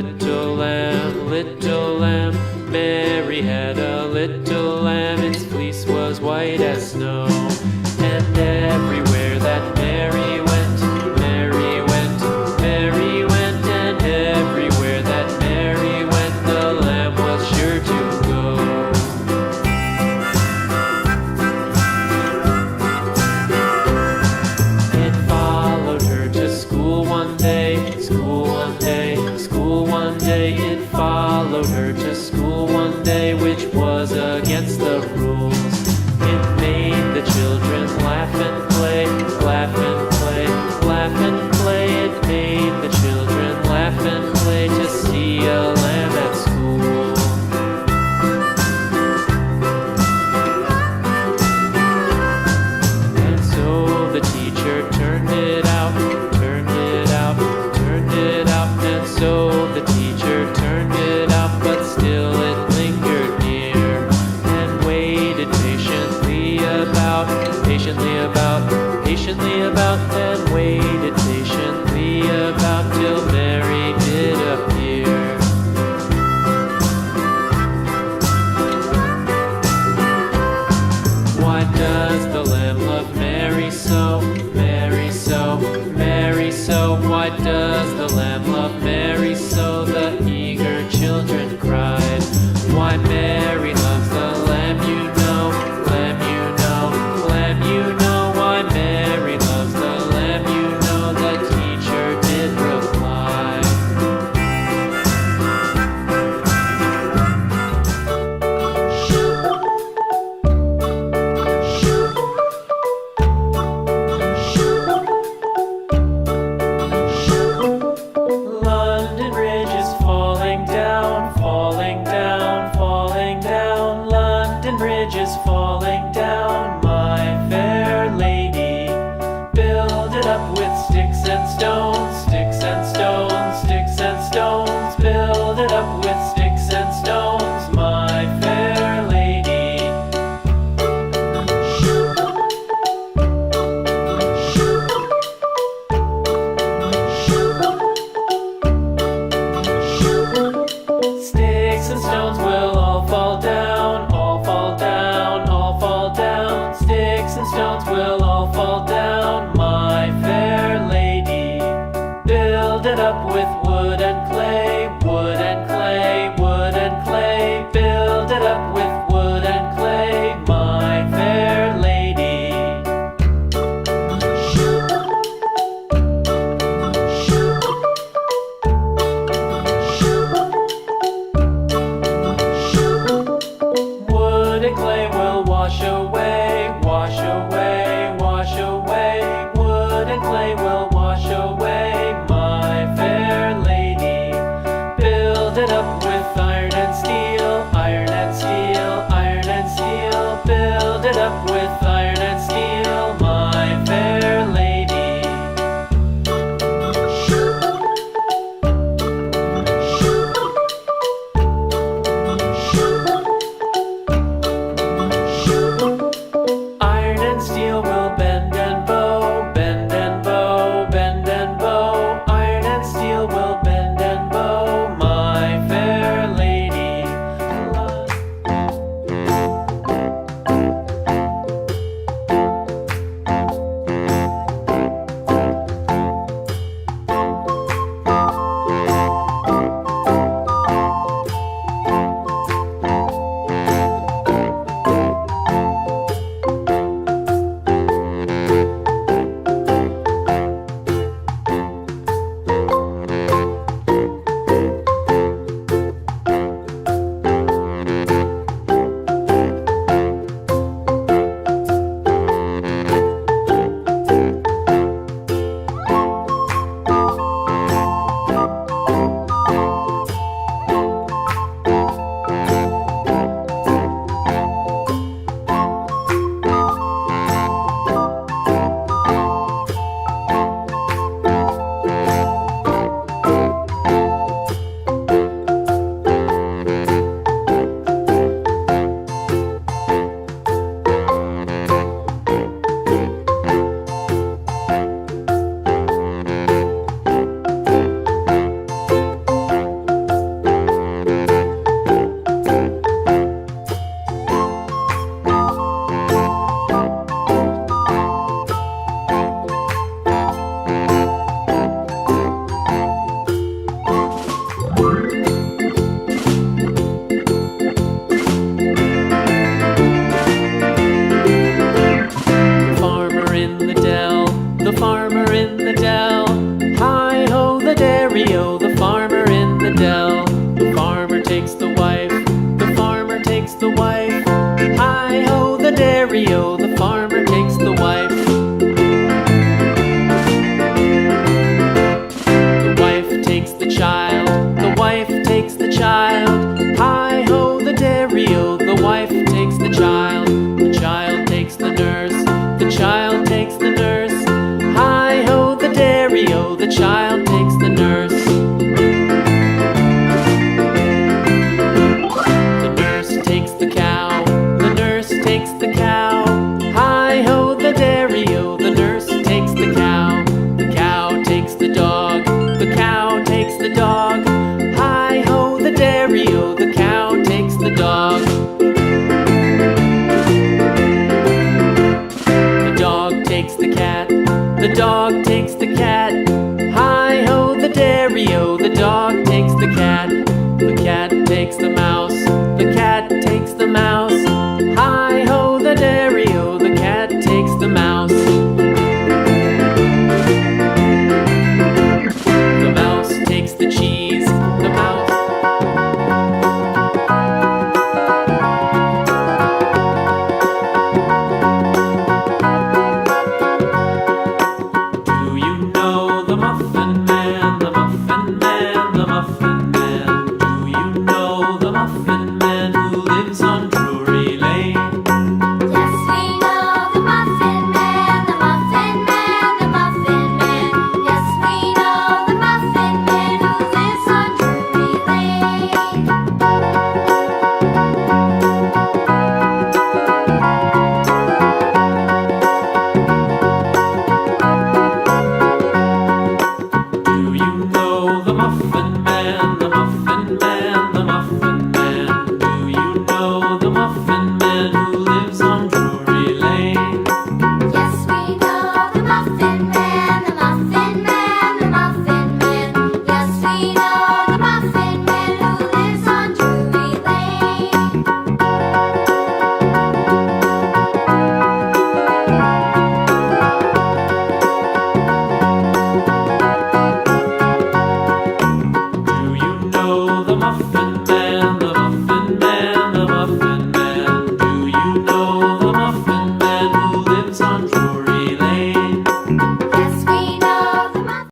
little lamb, little lamb. Mary had a little lamb, its fleece was white as snow. And everywhere that Mary went, Mary went, Mary went. And everywhere that Mary went, the lamb was sure to go. It followed her to school one day, school one day, school one day. It followed her to school one day, which was against the rules. It made the children laugh and play, laugh and play, laugh and play. It made the children laugh and play to see a lamb at school. And so the teacher turned it out, turned it out, turned it out. And so the teacher turned it out, but still it lingered near and waited patiently about, patiently about, patiently about, and waited patiently about till Mary did appear. Why does the lamb love Mary so, Mary so, Mary so? Why does the lamb love Mary so? The eager children cried. Why Mary loves the lamb, you know, lamb, you know, lamb, you know. Why Mary loves the lamb, you know, the teacher did reply. London Bridge is falling down, falling down, falling down. London Bridge is falling down, my fair lady. Build it up with sticks and stones, sticks and stones, sticks and stones. Build it up with sticks and stones, my fair lady. Sticks and stones will all fall down, all fall down, all fall down. Sticks and stones will all fall down, my fair lady. Build it up with wood and clay, wood and clay, wood and clay. Build it up with wood and clay, my fair lady. Wood and clay will wash away, wash away, wash away. Wood and clay will wash away, my fair lady. dairy-o, the farmer in the dell. The farmer takes the wife, the farmer takes the wife. Hi-ho, the dairy-o, the farmer takes the wife. The wife takes the child, the wife takes the child. Hi-ho, the dairy-o, the wife takes the child. The child takes the nurse, the child takes the nurse. Hi-ho, the dairy-o, the child takes the nurse. The nurse takes the cow, the nurse takes the cow. Hi-ho, the dairy-o, the nurse takes the cow. The cow takes the dog, the cow takes the dog. Hi-ho, the dairy-o, the cow takes the dog. The dog takes the cat, the dog takes the cat. Hi-ho, the dairy-o, the dog takes the cat. The cat takes the mouse, the cat takes the mouse. Hi-ho, the dairy-o, the cat takes the mouse. The mouse takes the cheese, the mouse. Do you know the Muffin Man, the Muffin Man, the Muffin Man? Do you know the Muffin Man who lives on Drury Lane? Yes, we know the Muffin Man, the Muffin Man, the Muffin Man. Yes, we know the Muffin Man who lives on Drury Lane. Do you know the Muffin Man?